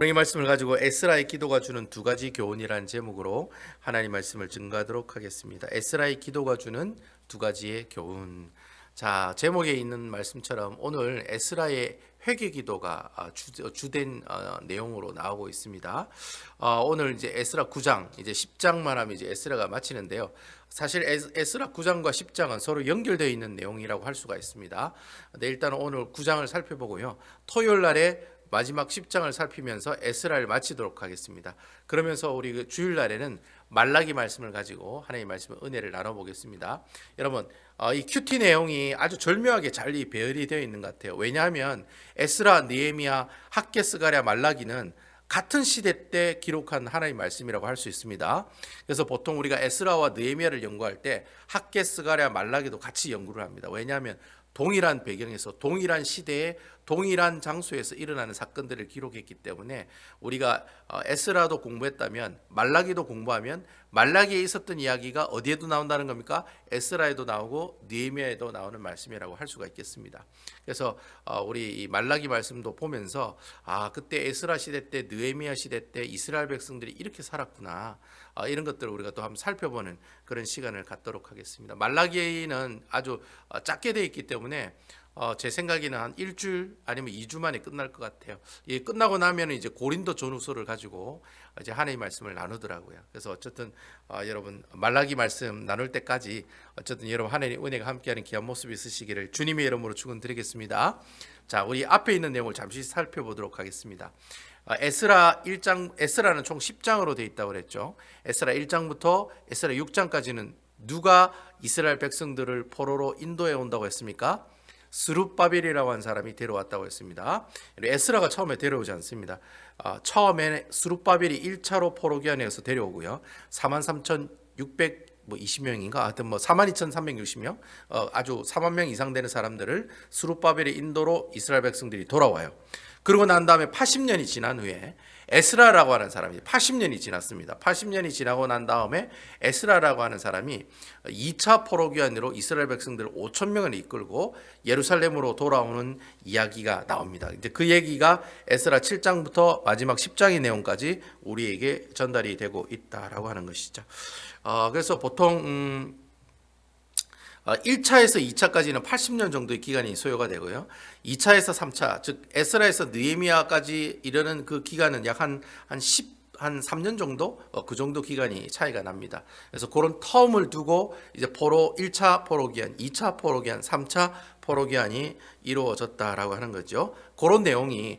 이 말씀을 가지고 에스라의 기도가 주는 두 가지 교훈이라는 제목으로 하나님 말씀을 증거하도록 하겠습니다. 에스라의 기도가 주는 두 가지의 교훈. 자, 제목에 있는 말씀처럼 오늘 에스라의 회개 기도가 주된 내용으로 나오고 있습니다. 오늘 이제 에스라 9장, 이제 10장만 하면 이제 에스라가 마치는데요. 사실 에스라 9장과 10장은 서로 연결되어 있는 내용이라고 할 수가 있습니다. 네, 일단 오늘 9장을 살펴보고요. 토요일 날에 마지막 10장을 살피면서 에스라를 마치도록 하겠습니다. 그러면서 우리 그 주일 날에는 말라기 말씀을 가지고 하나님의 말씀의 은혜를 나눠보겠습니다. 여러분, 이 큐티 내용이 아주 절묘하게 잘 배열이 되어 있는 것 같아요. 왜냐하면 에스라, 느헤미야, 학개, 스가랴, 말라기는 같은 시대 때 기록한 하나님의 말씀이라고 할 수 있습니다. 그래서 보통 우리가 에스라와 느헤미야를 연구할 때 학개, 스가랴, 말라기도 같이 연구를 합니다. 왜냐하면 동일한 배경에서 동일한 시대에 동일한 장소에서 일어나는 사건들을 기록했기 때문에 우리가 에스라도 공부했다면 말라기도 공부하면 말라기에 있었던 이야기가 어디에도 나온다는 겁니까? 에스라에도 나오고 느헤미야에도 나오는 말씀이라고 할 수가 있겠습니다. 그래서 우리 이 말라기 말씀도 보면서 그때 에스라 시대 때 느헤미야 시대 때 이스라엘 백성들이 이렇게 살았구나, 이런 것들을 우리가 또 한번 살펴보는 그런 시간을 갖도록 하겠습니다. 말라기는 아주 작게 되어 있기 때문에 제 생각에는 한 일주일 아니면 2주 만에 끝날 것 같아요. 끝나고 나면 이제 고린도 전후서를 가지고 이제 하나님의 말씀을 나누더라고요. 그래서 어쨌든 여러분 말라기 말씀 나눌 때까지 어쨌든 여러분 하나님의 은혜가 함께하는 귀한 모습이 있으시기를 주님의 이름으로 축원드리겠습니다. 자, 우리 앞에 있는 내용을 잠시 살펴보도록 하겠습니다. 에스라 1장, 에스라는 총 10장으로 되어 있다고 그랬죠. 에스라 1장부터 에스라 6장까지는 누가 이스라엘 백성들을 포로로 인도해 온다고 했습니까? 스룹바벨이라고 하는 사람이 데려왔다고 했습니다. 에스라가 처음에 데려오지 않습니다. 처음에 스룹바벨이 1차로 포로 귀환해서 데려오고요. 43,620명인가 하여튼 42,360명, 아주 4만 명 이상 되는 사람들을 스룹바벨의 인도로 이스라엘 백성들이 돌아와요. 그러고 난 다음에 80년이 지난 후에 에스라라고 하는 사람이 80년이 지났습니다. 80년이 지나고 난 다음에 에스라라고 하는 사람이 2차 포로 귀환으로 이스라엘 백성들 5천 명을 이끌고 예루살렘으로 돌아오는 이야기가 나옵니다. 이제 그 얘기가 에스라 7장부터 마지막 10장의 내용까지 우리에게 전달이 되고 있다라고 하는 것이죠. 그래서 보통 1차에서 2차까지는 80년 정도의 기간이 소요가 되고요. 2차에서 3차, 즉 에스라에서 느헤미야까지 이르는 그 기간은 약 한 3년 정도? 그 정도 기간이 차이가 납니다. 그래서 그런 텀을 두고 이제 1차 포로기한, 2차 포로기한, 3차 포로기한이 이루어졌다라고 하는 거죠. 그런 내용이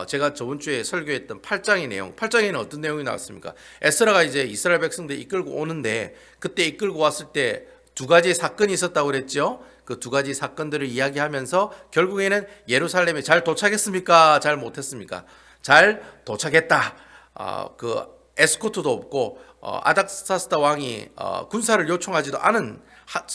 제가 저번 주에 설교했던 8장의 내용, 8장에는 어떤 내용이 나왔습니까? 에스라가 이제 이스라엘 백성들 이끌고 오는데 그때 이끌고 왔을 때 두 가지 사건이 있었다고 그랬죠. 그 두 가지 사건들을 이야기하면서 결국에는 예루살렘에 잘 도착했습니까? 잘 못했습니까? 잘 도착했다. 그 에스코트도 없고 아닥사스다 왕이 군사를 요청하지도 않은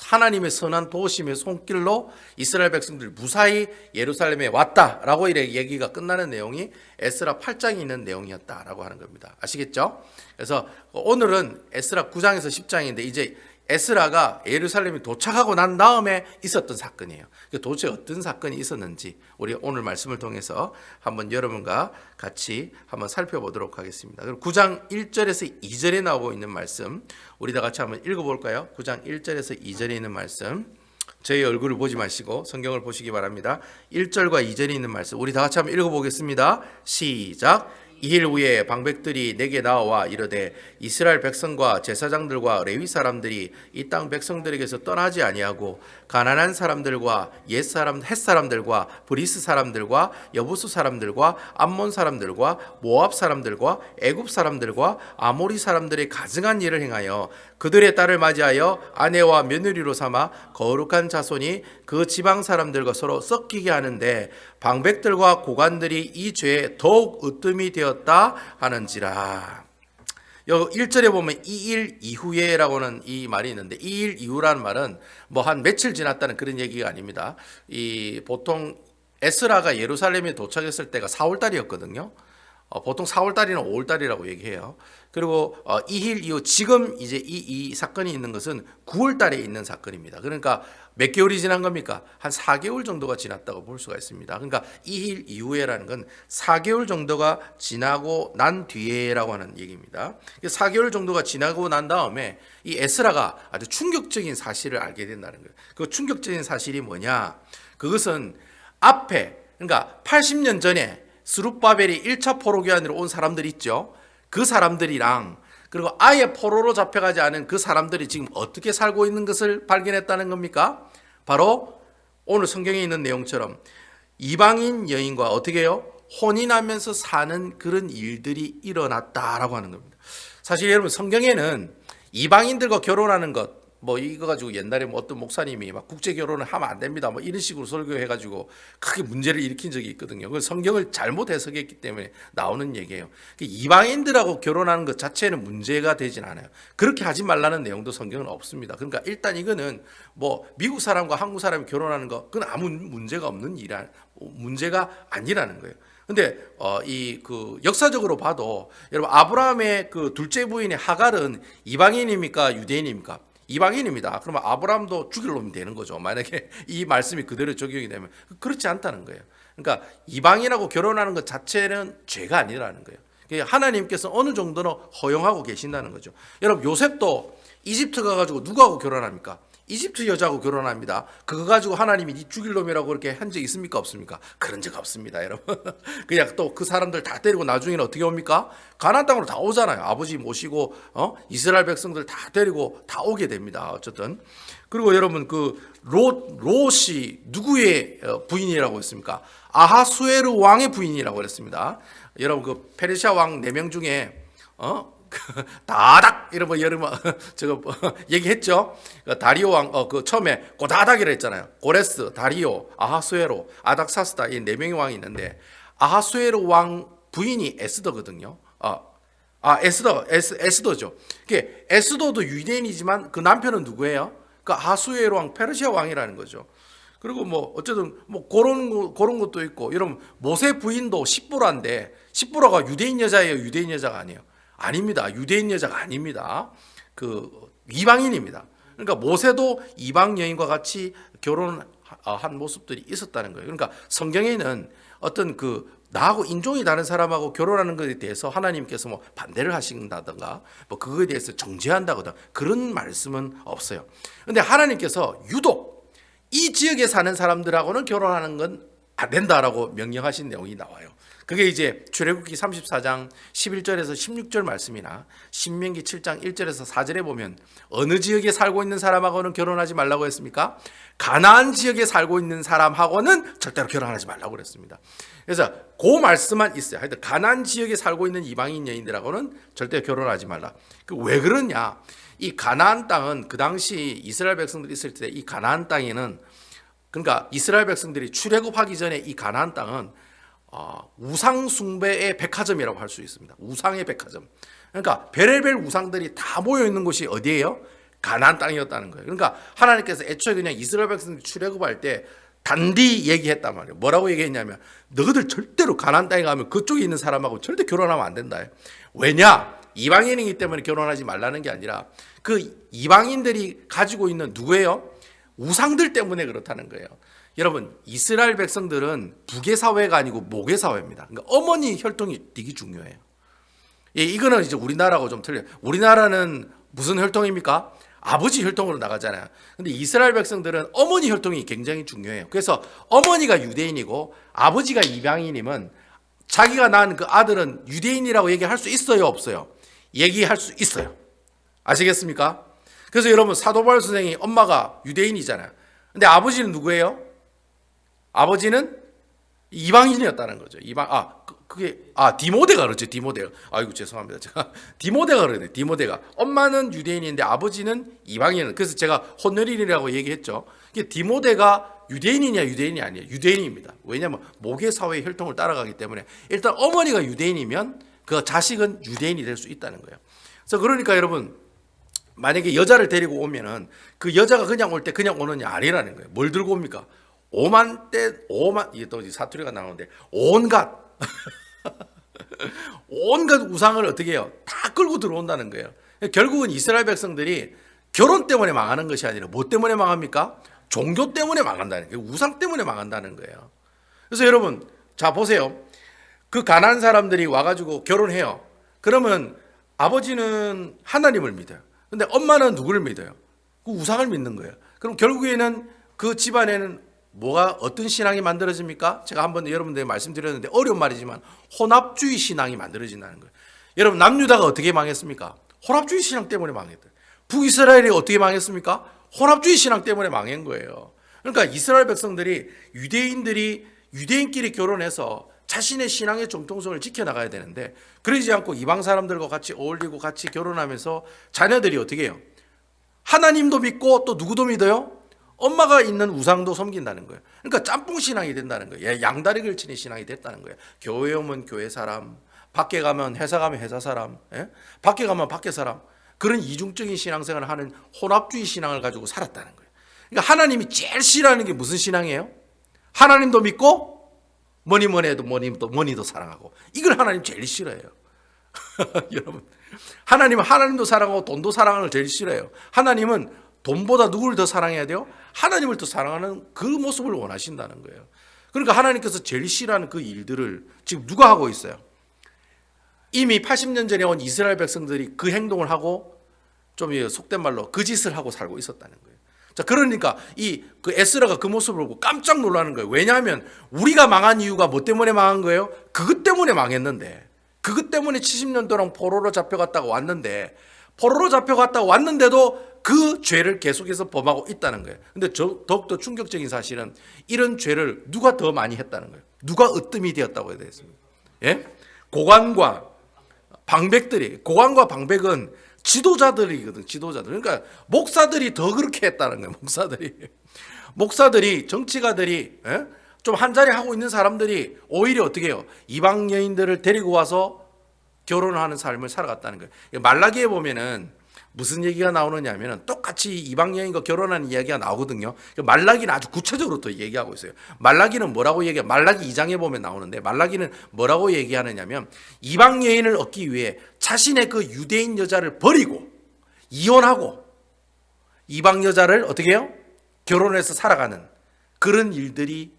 하나님의 선한 도우심의 손길로 이스라엘 백성들 무사히 예루살렘에 왔다라고 이렇게 얘기가 끝나는 내용이 에스라 8장에 있는 내용이었다라고 하는 겁니다. 아시겠죠? 그래서 오늘은 에스라 9장에서 10장인데 이제 에스라가 예루살렘에 도착하고 난 다음에 있었던 사건이에요. 도대체 어떤 사건이 있었는지 우리 오늘 말씀을 통해서 한번 여러분과 같이 한번 살펴보도록 하겠습니다. 그럼 9장 1절에서 2절에 나오고 있는 말씀 우리 다 같이 한번 읽어볼까요? 9장 1절에서 2절에 있는 말씀, 저희 얼굴을 보지 마시고 성경을 보시기 바랍니다. 1절과 2절에 있는 말씀 우리 다 같이 한번 읽어보겠습니다. 시작. 2일 후에 방백들이 내게 나와 이르되 이스라엘 백성과 제사장들과 레위 사람들이 이 땅 백성들에게서 떠나지 아니하고 가나안 사람들과 옛사람 헷사람들과 브리스 사람들과 여부스 사람들과 암몬 사람들과 모압 사람들과 애굽 사람들과 아모리 사람들의 가증한 일을 행하여 그들의 딸을 맞이하여 아내와 며느리로 삼아 거룩한 자손이 그 지방 사람들과 서로 섞이게 하는데 방백들과 고관들이 이 죄에 더욱 으뜸이 되었다 하는지라. 여기 1절에 보면 2일 이후에라고는 이 말이 있는데 2일 이후라는 말은 뭐 한 며칠 지났다는 그런 얘기가 아닙니다. 보통 에스라가 예루살렘에 도착했을 때가 4월 달이었거든요. 보통 4월 달이나 5월 달이라고 얘기해요. 그리고 이힐 이후 지금 이제 이 사건이 있는 것은 9월 달에 있는 사건입니다. 그러니까 몇 개월이 지난 겁니까? 한 4개월 정도가 지났다고 볼 수가 있습니다. 그러니까 이힐 이후에라는 건 4개월 정도가 지나고 난 뒤에라고 하는 얘기입니다. 4개월 정도가 지나고 난 다음에 이 에스라가 아주 충격적인 사실을 알게 된다는 거예요. 그 충격적인 사실이 뭐냐? 그것은 앞에, 그러니까 80년 전에 스룹바벨이 1차 포로 교환으로 온 사람들 있죠. 그 사람들이랑 그리고 아예 포로로 잡혀가지 않은 그 사람들이 지금 어떻게 살고 있는 것을 발견했다는 겁니까? 바로 오늘 성경에 있는 내용처럼 이방인 여인과 어떻게 해요? 혼인하면서 사는 그런 일들이 일어났다라고 하는 겁니다. 사실 여러분 성경에는 이방인들과 결혼하는 것 뭐 이거 가지고 옛날에 뭐 어떤 목사님이 막 국제 결혼을 하면 안 됩니다 뭐 이런 식으로 설교해가지고 크게 문제를 일으킨 적이 있거든요. 그 성경을 잘못 해석했기 때문에 나오는 얘기예요. 이방인들하고 결혼하는 것 자체는 문제가 되진 않아요. 그렇게 하지 말라는 내용도 성경은 없습니다. 그러니까 일단 이거는 뭐 미국 사람과 한국 사람이 결혼하는 거 그건 아무 문제가 없는 문제가 아니라는 거예요. 근데 이 그 역사적으로 봐도 여러분 아브라함의 그 둘째 부인의 하갈은 이방인입니까 유대인입니까? 이방인입니다. 그러면 아브라함도 죽일 놈이 되는 거죠. 만약에 이 말씀이 그대로 적용이 되면 그렇지 않다는 거예요. 그러니까 이방인하고 결혼하는 것 자체는 죄가 아니라는 거예요. 하나님께서 어느 정도는 허용하고 계신다는 거죠. 여러분 요셉도 이집트 가가지고 누구하고 결혼합니까? 이집트 여자하고 결혼합니다. 그거 가지고 하나님이 니 죽일 놈이라고 그렇게 한 적 있습니까? 없습니까? 그런 적 없습니다, 여러분. 그냥 또 그 사람들 다 데리고 나중에는 어떻게 옵니까? 가나안 땅으로 다 오잖아요. 아버지 모시고 이스라엘 백성들 다 데리고 다 오게 됩니다. 어쨌든 그리고 여러분 그 롯이 누구의 부인이라고 했습니까? 아하수에르 왕의 부인이라고 그랬습니다. 여러분 그 페르시아 왕 4명 중에 다닥 이런 뭐 여름 저거 얘기했죠. 다리오 왕 그 처음에 고다닥이라 했잖아요. 고레스, 다리오, 아하수에로, 아닥사스다 이 4명의 왕이 있는데 아하수에로 왕 부인이 에스더거든요. 에스더죠. 에스더도 유대인이지만 그 남편은 누구예요? 그 아하수에로 왕 페르시아 왕이라는 거죠. 그리고 뭐 어쨌든 뭐 그런 것도 있고 여러분 모세 부인도 십보라인데 십보라가 유대인 여자예요, 유대인 여자가 아니에요? 아닙니다. 유대인 여자가 아닙니다. 그 이방인입니다. 그러니까 모세도 이방 여인과 같이 결혼한 모습들이 있었다는 거예요. 그러니까 성경에는 어떤 그 나하고 인종이 다른 사람하고 결혼하는 것에 대해서 하나님께서 뭐 반대를 하신다든가 뭐 그거에 대해서 정죄한다거나 그런 말씀은 없어요. 그런데 하나님께서 유독 이 지역에 사는 사람들하고는 결혼하는 건 안 된다라고 명령하신 내용이 나와요. 그게 이제 출애굽기 34장 11절에서 16절 말씀이나 신명기 7장 1절에서 4절에 보면 어느 지역에 살고 있는 사람하고는 결혼하지 말라고 했습니까? 가나안 지역에 살고 있는 사람하고는 절대로 결혼하지 말라고 그랬습니다. 그래서 그 말씀만 있어요. 하여튼 가나안 지역에 살고 있는 이방인 여인들하고는 절대 결혼하지 말라. 왜 그러냐? 이 가나안 땅은 그 당시 이스라엘 백성들이 있을 때 이 가나안 땅에는 그러니까 이스라엘 백성들이 출애굽하기 전에 이 가나안 땅은 우상 숭배의 백화점이라고 할 수 있습니다. 우상의 백화점. 그러니까 별의별 우상들이 다 모여 있는 곳이 어디예요? 가나안 땅이었다는 거예요. 그러니까 하나님께서 애초에 그냥 이스라엘 백성들이 출애굽할 때 단디 얘기했단 말이에요. 뭐라고 얘기했냐면 너희들 절대로 가나안 땅에 가면 그쪽에 있는 사람하고 절대 결혼하면 안 된다. 왜냐? 이방인이기 때문에 결혼하지 말라는 게 아니라 그 이방인들이 가지고 있는 누구예요? 우상들 때문에 그렇다는 거예요. 여러분 이스라엘 백성들은 북의 사회가 아니고 목의 사회입니다. 그러니까 어머니 혈통이 되게 중요해요. 이거는 이제 우리나라하고 좀 틀려요. 우리나라는 무슨 혈통입니까? 아버지 혈통으로 나가잖아요. 근데 이스라엘 백성들은 어머니 혈통이 굉장히 중요해요. 그래서 어머니가 유대인이고 아버지가 이방인이면 자기가 낳은 그 아들은 유대인이라고 얘기할 수 있어요, 없어요? 얘기할 수 있어요. 아시겠습니까? 그래서 여러분 사도 바울 선생이 엄마가 유대인이잖아요. 근데 아버지는 누구예요? 아버지는 이방인이었다는 거죠. 디모데가 그렇죠. 디모데가. 아이고 죄송합니다. 제가 디모데가 그러네. 디모데가. 엄마는 유대인인데 아버지는 이방인. 그래서 제가 혼혈인이라고 얘기했죠. 디모데가 유대인이냐 유대인이 아니에요. 유대인입니다. 왜냐하면 목의 사회의 혈통을 따라가기 때문에 일단 어머니가 유대인이면 그 자식은 유대인이 될 수 있다는 거예요. 그래서 그러니까 여러분 만약에 여자를 데리고 오면은 그 여자가 그냥 올 때 그냥 오는 게 아니라는 거예요. 뭘 들고 옵니까? 이게 또 사투리가 나오는데 온갖 온갖 우상을 어떻게 해요? 다 끌고 들어온다는 거예요. 결국은 이스라엘 백성들이 결혼 때문에 망하는 것이 아니라 뭐 때문에 망합니까? 종교 때문에 망한다는 거예요. 우상 때문에 망한다는 거예요. 그래서 여러분, 자 보세요. 그 가나안 사람들이 와가지고 결혼해요. 그러면 아버지는 하나님을 믿어요. 근데 엄마는 누구를 믿어요? 그 우상을 믿는 거예요. 그럼 결국에는 그 집안에는 뭐가 어떤 신앙이 만들어집니까? 제가 한번 여러분들에게 말씀드렸는데 어려운 말이지만 혼합주의 신앙이 만들어진다는 거예요. 여러분, 남유다가 어떻게 망했습니까? 혼합주의 신앙 때문에 망했다. 북이스라엘이 어떻게 망했습니까? 혼합주의 신앙 때문에 망한 거예요. 그러니까 이스라엘 백성들이 유대인끼리 결혼해서 자신의 신앙의 정통성을 지켜나가야 되는데 그러지 않고 이방 사람들과 같이 어울리고 같이 결혼하면서 자녀들이 어떻게 해요? 하나님도 믿고 또 누구도 믿어요? 엄마가 있는 우상도 섬긴다는 거예요. 그러니까 짬뽕 신앙이 된다는 거예요. 양다리 걸치는 신앙이 됐다는 거예요. 교회 오면 교회 사람, 밖에 가면 회사 가면 회사 사람, 밖에 가면 밖에 사람, 그런 이중적인 신앙생활을 하는 혼합주의 신앙을 가지고 살았다는 거예요. 그러니까 하나님이 제일 싫어하는 게 무슨 신앙이에요? 하나님도 믿고 머니도 사랑하고, 이걸 하나님 제일 싫어해요. 여러분, 하나님은 하나님도 사랑하고 돈도 사랑하는 걸 제일 싫어해요. 하나님은 돈보다 누구를 더 사랑해야 돼요? 하나님을 더 사랑하는 그 모습을 원하신다는 거예요. 그러니까 하나님께서 제일 싫어하는 그 일들을 지금 누가 하고 있어요? 이미 80년 전에 온 이스라엘 백성들이 그 행동을 하고 좀 속된 말로 그 짓을 하고 살고 있었다는 거예요. 자, 그러니까 그 에스라가 그 모습을 보고 깜짝 놀라는 거예요. 왜냐하면 우리가 망한 이유가 뭐 때문에 망한 거예요? 그것 때문에 망했는데, 그것 때문에 70년 동안 포로로 잡혀갔다가 왔는데, 포로로 잡혀갔다가 왔는데도 그 죄를 계속해서 범하고 있다는 거예요. 근데 더욱더 충격적인 사실은 이런 죄를 누가 더 많이 했다는 거예요. 누가 으뜸이 되었다고 해야 되겠습니까? 예? 고관과 방백은 지도자들이거든. 지도자들. 그러니까 목사들이 더 그렇게 했다는 거예요. 목사들이 정치가들이 좀 한자리 하고 있는 사람들이 오히려 어떻게 해요? 이방 여인들을 데리고 와서 결혼하는 삶을 살아갔다는 거예요. 말라기에 보면은 무슨 얘기가 나오느냐 하면 똑같이 이방 여인과 결혼하는 이야기가 나오거든요. 말라기는 아주 구체적으로 또 얘기하고 있어요. 말라기는 뭐라고 얘기해요? 말라기 2장에 보면 나오는데, 말라기는 뭐라고 얘기하느냐면 이방 여인을 얻기 위해 자신의 그 유대인 여자를 버리고 이혼하고 이방 여자를 어떻게 해요? 결혼해서 살아가는 그런 일들이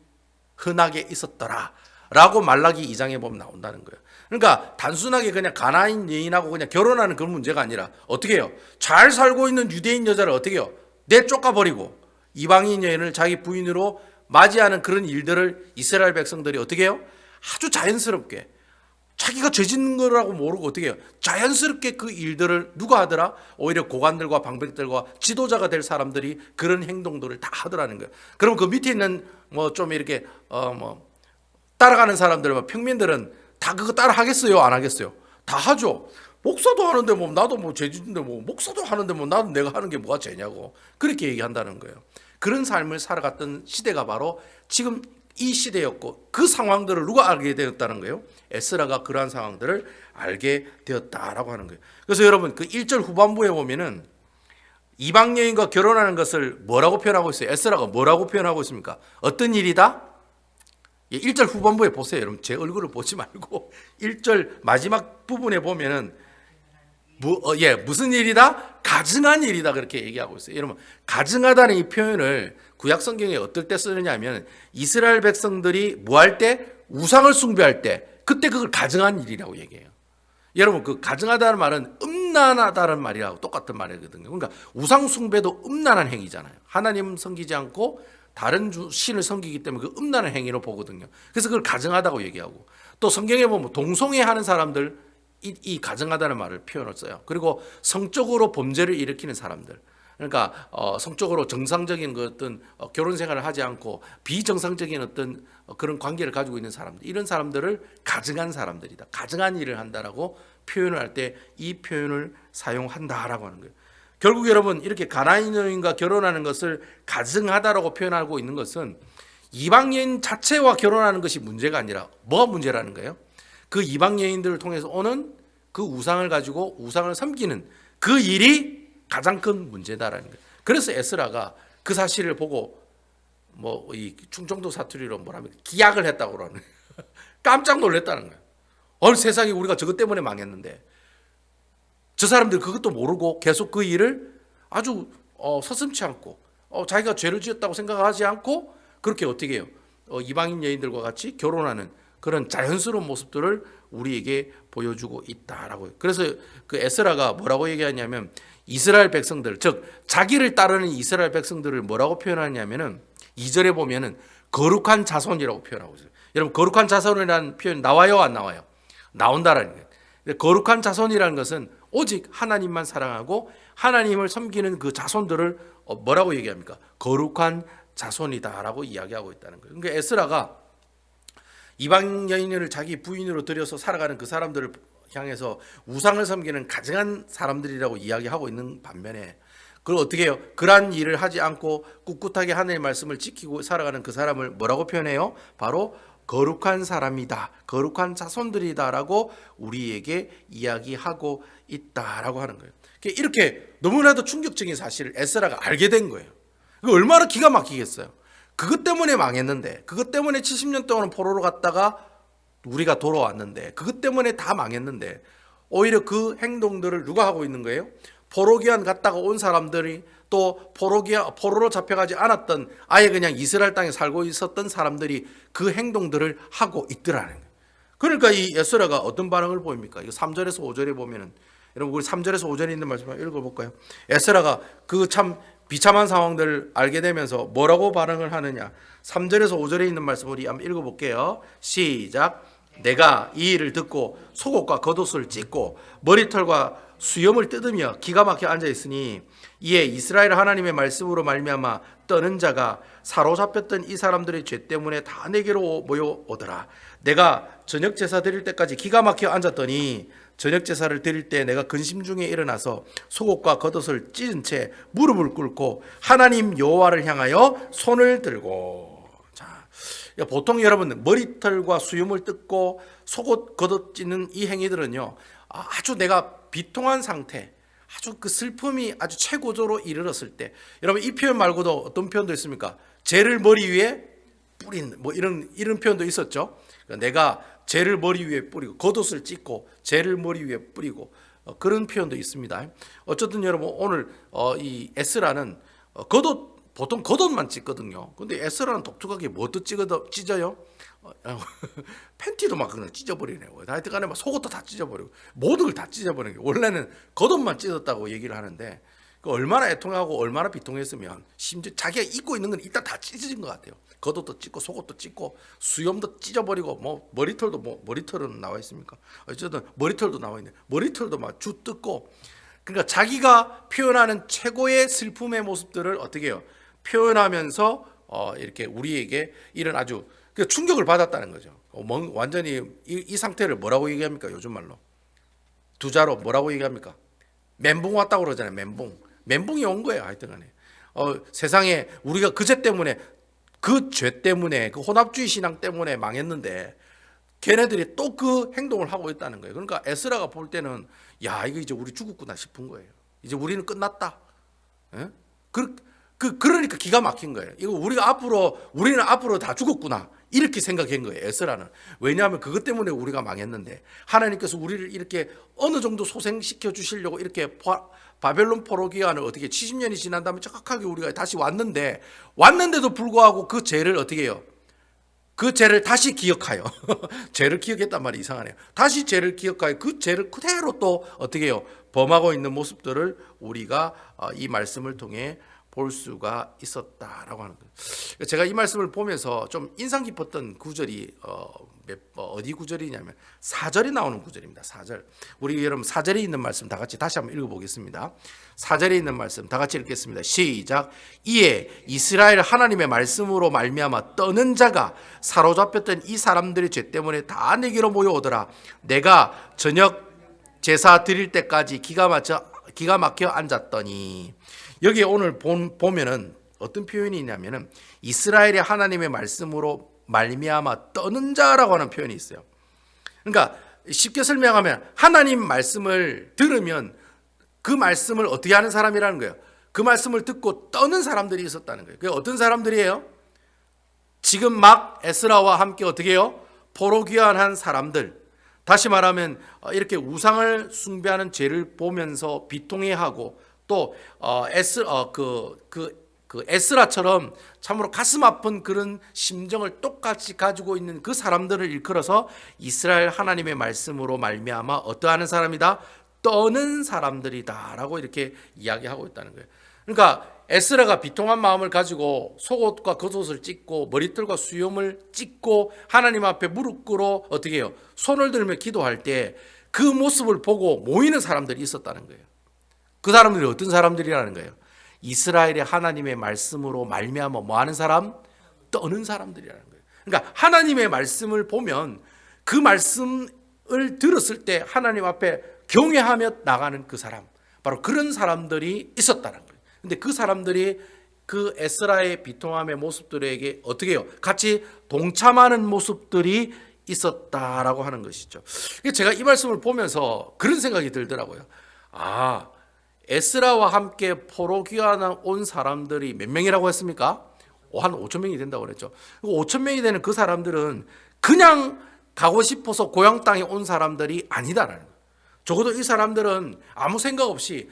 흔하게 있었더라 라고 말라기 2장에 보면 나온다는 거예요. 그러니까 단순하게 그냥 가나안 여인하고 그냥 결혼하는 그런 문제가 아니라 어떻게 해요? 잘 살고 있는 유대인 여자를 어떻게 해요? 내쫓아버리고 이방인 여인을 자기 부인으로 맞이하는 그런 일들을 이스라엘 백성들이 어떻게 해요? 아주 자연스럽게, 자기가 죄 짓는 거라고 모르고 어떻게 해요? 자연스럽게 그 일들을 누가 하더라? 오히려 고관들과 방백들과 지도자가 될 사람들이 그런 행동들을 다 하더라는 거예요. 그럼 그 밑에 있는 뭐 좀 이렇게 따라가는 사람들, 평민들은 다 그거 따라 하겠어요? 안 하겠어요? 다 하죠. 목사도 하는데 뭐 나도 뭐 죄 짓는데 뭐 목사도 하는데 뭐 나도 내가 하는 게 뭐가 죄냐고 그렇게 얘기한다는 거예요. 그런 삶을 살아갔던 시대가 바로 지금 이 시대였고, 그 상황들을 누가 알게 되었다는 거예요? 에스라가 그러한 상황들을 알게 되었다라고 하는 거예요. 그래서 여러분, 그 1절 후반부에 보면은 이방 여인과 결혼하는 것을 뭐라고 표현하고 있어요? 에스라가 뭐라고 표현하고 있습니까? 어떤 일이다? 1절 후반부에 보세요. 여러분, 제 얼굴을 보지 말고 1절 마지막 부분에 보면은 무슨 일이다? 가증한 일이다, 그렇게 얘기하고 있어요. 여러분, 가증하다는 이 표현을 구약 성경에 어떨 때 쓰느냐 하면 이스라엘 백성들이 뭐 할 때? 우상을 숭배할 때, 그때 그걸 가증한 일이라고 얘기해요. 여러분, 그 가증하다는 말은 음란하다는 말이라고 똑같은 말이거든요. 그러니까 우상 숭배도 음란한 행위잖아요. 하나님 섬기지 않고 다른 신을 섬기기 때문에 그 음란한 행위로 보거든요. 그래서 그걸 가증하다고 얘기하고, 또 성경에 보면 동성애하는 사람들, 이 가증하다는 말을 표현을 써요. 그리고 성적으로 범죄를 일으키는 사람들, 그러니까 성적으로 정상적인 그 어떤 결혼 생활을 하지 않고 비정상적인 어떤 그런 관계를 가지고 있는 사람들, 이런 사람들을 가증한 사람들이다, 가증한 일을 한다라고 표현을 할 때 이 표현을 사용한다라고 하는 거예요. 결국 여러분, 이렇게 가나안 여인과 결혼하는 것을 가증하다라고 표현하고 있는 것은 이방 여인 자체와 결혼하는 것이 문제가 아니라 뭐가 문제라는 거예요? 그 이방 여인들을 통해서 오는 그 우상을 가지고 우상을 섬기는 그 일이 가장 큰 문제다라는 거예요. 그래서 에스라가 그 사실을 보고 이 충청도 사투리로 뭐라면 기약을 했다고 그러는 깜짝 놀랐다는 거예요. 어느 세상에 우리가 저것 때문에 망했는데 저 사람들이 그것도 모르고 계속 그 일을 아주 서슴지 않고 자기가 죄를 지었다고 생각하지 않고 그렇게 어떻게 해요? 이방인 여인들과 같이 결혼하는 그런 자연스러운 모습들을 우리에게 보여주고 있다라고. 그래서 그 에스라가 뭐라고 얘기하냐면 이스라엘 백성들, 즉 자기를 따르는 이스라엘 백성들을 뭐라고 표현하냐면은 2절에 보면은 거룩한 자손이라고 표현하고 있어요. 여러분 거룩한 자손이라는 표현 나와요, 안 나와요? 나온다라는 거예요. 거룩한 자손이라는 것은 오직 하나님만 사랑하고 하나님을 섬기는 그 자손들을 뭐라고 얘기합니까? 거룩한 자손이다라고 이야기하고 있다는 거예요. 그러니까 에스라가 이방 여인을 자기 부인으로 들여서 살아가는 그 사람들을 향해서 우상을 섬기는 가증한 사람들이라고 이야기하고 있는 반면에 그걸 어떻게 해요? 그러한 일을 하지 않고 꿋꿋하게 하나님의 말씀을 지키고 살아가는 그 사람을 뭐라고 표현해요? 바로 거룩한 사람이다, 거룩한 자손들이다라고 우리에게 이야기하고 있다라고 하는 거예요. 이렇게 너무나도 충격적인 사실을 에스라가 알게 된 거예요. 얼마나 기가 막히겠어요. 그것 때문에 망했는데, 그것 때문에 70년 동안 포로로 갔다가 우리가 돌아왔는데, 그것 때문에 다 망했는데 오히려 그 행동들을 누가 하고 있는 거예요? 포로기한 갔다가 온 사람들이 또 포로로 잡혀가지 않았던 아예 그냥 이스라엘 땅에 살고 있었던 사람들이 그 행동들을 하고 있더라는 거예요. 그러니까 이 에스라가 어떤 반응을 보입니까? 이거 3절에서 5절에 보면은, 여러분 우리 3절에서 5절에 있는 말씀 한번 읽어볼까요? 에스라가 그 참 비참한 상황들을 알게 되면서 뭐라고 반응을 하느냐? 3절에서 5절에 있는 말씀 우리 한번 읽어볼게요. 시작. 내가 이 일을 듣고 속옷과 겉옷을 찢고 머리털과 수염을 뜯으며 기가 막혀 앉아 있으니 이에 이스라엘 하나님의 말씀으로 말미암아 떠는 자가 사로잡혔던 이 사람들의 죄 때문에 다 내게로 모여오더라. 내가 저녁 제사 드릴 때까지 기가 막혀 앉았더니 저녁 제사를 드릴 때 내가 근심 중에 일어나서 속옷과 겉옷을 찢은 채 무릎을 꿇고 하나님 여호와를 향하여 손을 들고. 자, 보통 여러분 머리털과 수염을 뜯고 속옷 겉옷 찢는 이 행위들은요, 아주 내가 비통한 상태, 아주 그 슬픔이 아주 최고조로 이르렀을 때, 여러분 이 표현 말고도 어떤 표현도 있습니까? 죄를 머리 위에 뿌린 뭐 이런 표현도 있었죠. 그러니까 내가 죄를 머리 위에 뿌리고 겉옷을 찢고 죄를 머리 위에 뿌리고 그런 표현도 있습니다. 어쨌든 여러분 오늘 이 에스라는 보통 겉옷만 찢거든요. 근데 에스라는 독특하게 뭐도 찢어요? 팬티도 막 그냥 찢어버리네요. 하여튼간에 막 속옷도 다 찢어버리고 모든 걸 다 찢어버리는 게, 원래는 겉옷만 찢었다고 얘기를 하는데 얼마나 애통하고 얼마나 비통했으면 심지어 자기가 입고 있는 건 일단 다 찢어진 것 같아요. 겉옷도 찢고 속옷도 찢고 수염도 찢어버리고 뭐 머리털은 나와 있습니까? 어쨌든 머리털도 나와 있네. 머리털도 막 주 뜯고, 그러니까 자기가 표현하는 최고의 슬픔의 모습들을 어떻게 해요? 표현하면서 이렇게 우리에게 이런 아주 충격을 받았다는 거죠. 완전히 이 상태를 뭐라고 얘기합니까? 요즘 말로 두 자로 뭐라고 얘기합니까? 멘붕 왔다고 그러잖아요. 멘붕이 온 거예요. 하여튼간에 세상에 우리가 그 죄 때문에, 그 죄 때문에, 그 혼합주의 신앙 때문에 망했는데 걔네들이 또 그 행동을 하고 있다는 거예요. 그러니까 에스라가 볼 때는 야, 이거 이제 우리 죽었구나 싶은 거예요. 이제 우리는 끝났다. 예? 그러니까 기가 막힌 거예요. 이거 우리는 앞으로 다 죽었구나, 이렇게 생각한 거예요, 에스라는. 왜냐하면 그것 때문에 우리가 망했는데 하나님께서 우리를 이렇게 어느 정도 소생시켜 주시려고 이렇게 바벨론 포로 기간을 어떻게 70년이 지난 다음에 정확하게 우리가 다시 왔는데도 불구하고 그 죄를 어떻게 해요? 그 죄를 다시 기억하여 죄를 기억했단 말이 이상하네요. 다시 죄를 기억하여 그 죄를 그대로 또 어떻게 해요? 범하고 있는 모습들을 우리가 이 말씀을 통해 볼 수가 있었다라고 하는 거예요. 제가 이 말씀을 보면서 좀 인상 깊었던 구절이 어디 구절이냐면 4절에 나오는 구절입니다. 4절. 우리 여러분 4절에 있는 말씀 다 같이 다시 한번 읽어보겠습니다. 4절에 있는 말씀 다 같이 읽겠습니다. 시작. 이에 이스라엘 하나님의 말씀으로 말미암아 떠는 자가 사로잡혔던 이 사람들의 죄 때문에 다 내게로 모여오더라. 내가 저녁 제사 드릴 때까지 기가 막혀 앉았더니. 여기 오늘 보면은 어떤 표현이 있냐면은 이스라엘의 하나님의 말씀으로 말미암아 떠는 자라고 하는 표현이 있어요. 그러니까 쉽게 설명하면 하나님 말씀을 들으면 그 말씀을 어떻게 하는 사람이라는 거예요. 그 말씀을 듣고 떠는 사람들이 있었다는 거예요. 그게 어떤 사람들이에요? 지금 막 에스라와 함께 어떻게 해요? 포로 귀환한 사람들, 다시 말하면 이렇게 우상을 숭배하는 죄를 보면서 비통해하고 또 에스라처럼 참으로 가슴 아픈 그런 심정을 똑같이 가지고 있는 그 사람들을 일컬어서 이스라엘 하나님의 말씀으로 말미암아 어떠한 사람이다? 떠는 사람들이다라고 이렇게 이야기하고 있다는 거예요. 그러니까 에스라가 비통한 마음을 가지고 속옷과 겉옷을 찢고 머리털과 수염을 찢고 하나님 앞에 무릎 꿇어 어떻게 해요? 손을 들며 기도할 때 그 모습을 보고 모이는 사람들이 있었다는 거예요. 그 사람들이 어떤 사람들이라는 거예요? 이스라엘의 하나님의 말씀으로 말미암아 뭐 하는 사람? 떠는 사람들이라는 거예요. 그러니까 하나님의 말씀을 보면 그 말씀을 들었을 때 하나님 앞에 경외하며 나가는 그 사람, 바로 그런 사람들이 있었다는 거예요. 근데 그 사람들이 그 에스라의 비통함의 모습들에게 어떻게 해요? 같이 동참하는 모습들이 있었다라고 하는 것이죠. 제가 이 말씀을 보면서 그런 생각이 들더라고요. 에스라와 함께 포로 귀환 온 사람들이 몇 명이라고 했습니까? 한 5천 명이 된다고 그랬죠. 5천 명이 되는 그 사람들은 그냥 가고 싶어서 고향 땅에 온 사람들이 아니다라는 거예요. 적어도 이 사람들은 아무 생각 없이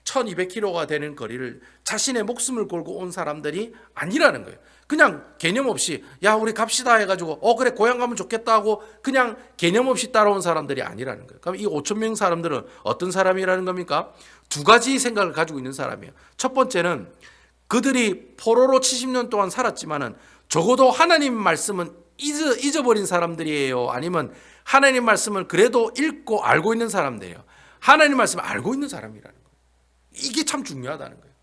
1200km가 되는 거리를 자신의 목숨을 걸고 온 사람들이 아니라는 거예요. 그냥 개념 없이 야 우리 갑시다 해가지고 그래 고향 가면 좋겠다 하고 그냥 개념 없이 따라온 사람들이 아니라는 거예요. 그럼 이 5천 명 사람들은 어떤 사람이라는 겁니까? 두 가지 생각을 가지고 있는 사람이에요. 첫 번째는 그들이 포로로 70년 동안 살았지만은 적어도 하나님 말씀은 잊어버린 사람들이에요? 아니면 하나님 말씀을 그래도 읽고 알고 있는 사람들이에요? 하나님 말씀을 알고 있는 사람이라는 거예요. 이게 참 중요하다는 거예요.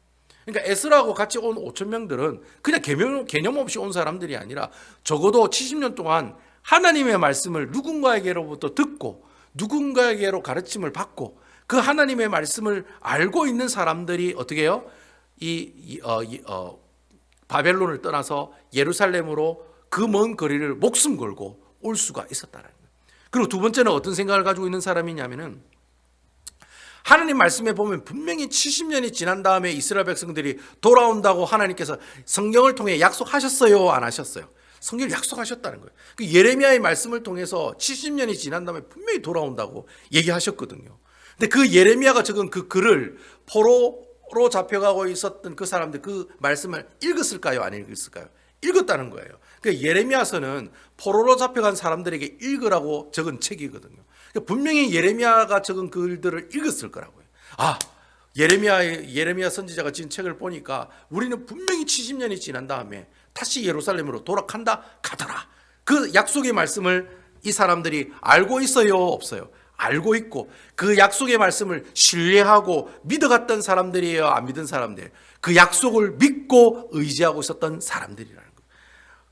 그러니까 에스라하고 같이 온 5천 명들은 그냥 개념 없이 온 사람들이 아니라 적어도 70년 동안 하나님의 말씀을 누군가에게로부터 듣고 누군가에게로 가르침을 받고 그 하나님의 말씀을 알고 있는 사람들이 어떻게 해요? 바벨론을 떠나서 예루살렘으로 그 먼 거리를 목숨 걸고 올 수가 있었다는 거예요. 그리고 두 번째는 어떤 생각을 가지고 있는 사람이냐면은 하나님 말씀에 보면 분명히 70년이 지난 다음에 이스라엘 백성들이 돌아온다고 하나님께서 성경을 통해 약속하셨어요? 안 하셨어요? 성경을 약속하셨다는 거예요. 그 예레미야의 말씀을 통해서 70년이 지난 다음에 분명히 돌아온다고 얘기하셨거든요. 근데 그 예레미야가 적은 그 글을 포로로 잡혀가고 있었던 그 사람들 그 말씀을 읽었을까요? 안 읽었을까요? 읽었다는 거예요. 그 예레미야서는 포로로 잡혀간 사람들에게 읽으라고 적은 책이거든요. 분명히 예레미야가 적은 글들을 읽었을 거라고요. 예레미야 선지자가 지은 책을 보니까 우리는 분명히 70년이 지난 다음에 다시 예루살렘으로 돌아간다 가더라. 그 약속의 말씀을 이 사람들이 알고 있어요? 없어요? 알고 있고 그 약속의 말씀을 신뢰하고 믿어갔던 사람들이에요? 안 믿은 사람들? 그 약속을 믿고 의지하고 있었던 사람들이라는 거예요.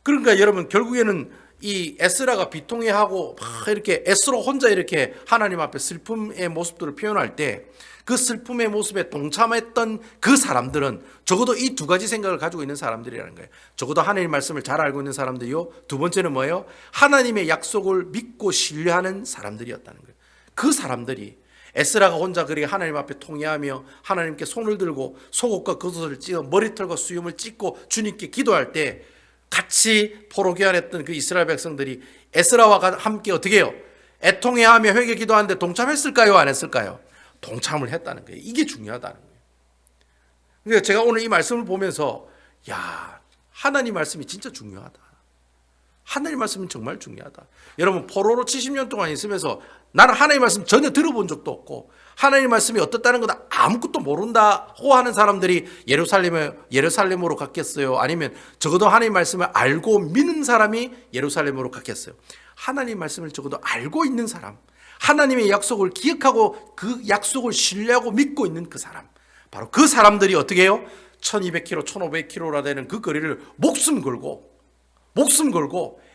그러니까 여러분 결국에는 이 에스라가 비통해하고 막 이렇게 에스라 혼자 이렇게 하나님 앞에 슬픔의 모습들을 표현할 때 그 슬픔의 모습에 동참했던 그 사람들은 적어도 이 두 가지 생각을 가지고 있는 사람들이라는 거예요. 적어도 하나님 말씀을 잘 알고 있는 사람들이요. 두 번째는 뭐예요? 하나님의 약속을 믿고 신뢰하는 사람들이었다는 거예요. 그 사람들이 에스라가 혼자 그렇게 하나님 앞에 통회하며 하나님께 손을 들고 속옷과 겉옷을 찢어 머리털과 수염을 찢고 주님께 기도할 때 같이 포로 귀환했던 그 이스라엘 백성들이 에스라와 함께 어떻게 해요? 애통해하며 회개 기도하는데 동참했을까요? 안 했을까요? 동참을 했다는 거예요. 이게 중요하다는 거예요. 그러니까 제가 오늘 이 말씀을 보면서 하나님 말씀이 진짜 중요하다. 하나님 말씀은 정말 중요하다. 여러분 포로로 70년 동안 있으면서 나는 하나님 말씀 전혀 들어본 적도 없고 하나님 말씀이 어떻다는 거 아무것도 모른다고 하는 사람들이 예루살렘으로 갔겠어요? 아니면 적어도 하나님 말씀을 알고 믿는 사람이 예루살렘으로 갔겠어요? 하나님 말씀을 적어도 알고 있는 사람, 하나님의 약속을 기억하고 그 약속을 신뢰하고 믿고 있는 그 사람, 바로 그 사람들이 어떻게 해요? 1200km, 1500km라 되는 그 거리를 목숨 걸고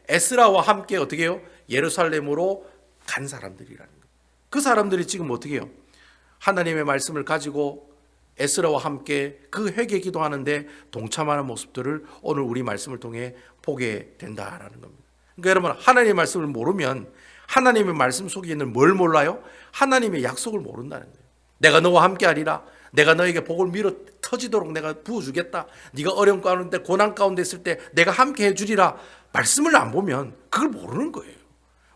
에스라와 함께 어떻게 해요? 예루살렘으로 간 사람들이라는 거예요. 그 사람들이 지금 어떻게 해요? 하나님의 말씀을 가지고 에스라와 함께 그 회개 기도하는데 동참하는 모습들을 오늘 우리 말씀을 통해 보게 된다라는 겁니다. 그러니까 여러분 하나님의 말씀을 모르면 하나님의 말씀 속에 있는 뭘 몰라요? 하나님의 약속을 모른다는 거예요. 내가 너와 함께 하리라. 내가 너에게 복을 밀어 터지도록 내가 부어주겠다. 네가 어려움 가운데 고난 가운데 있을 때 내가 함께 해주리라. 말씀을 안 보면 그걸 모르는 거예요.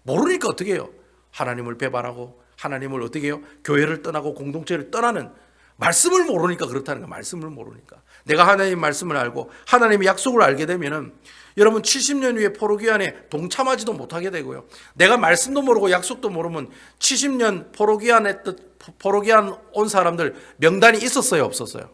모르니까 어떻게 해요? 하나님을 배반하고 하나님을 어떻게 해요? 교회를 떠나고 공동체를 떠나는, 말씀을 모르니까 그렇다는 거예요. 말씀을 모르니까. 내가 하나님 말씀을 알고 하나님의 약속을 알게 되면은 여러분 70년 후에 포로기한에 동참하지도 못하게 되고요. 내가 말씀도 모르고 약속도 모르면 70년 포로기한 온 사람들 명단이 있었어요, 없었어요?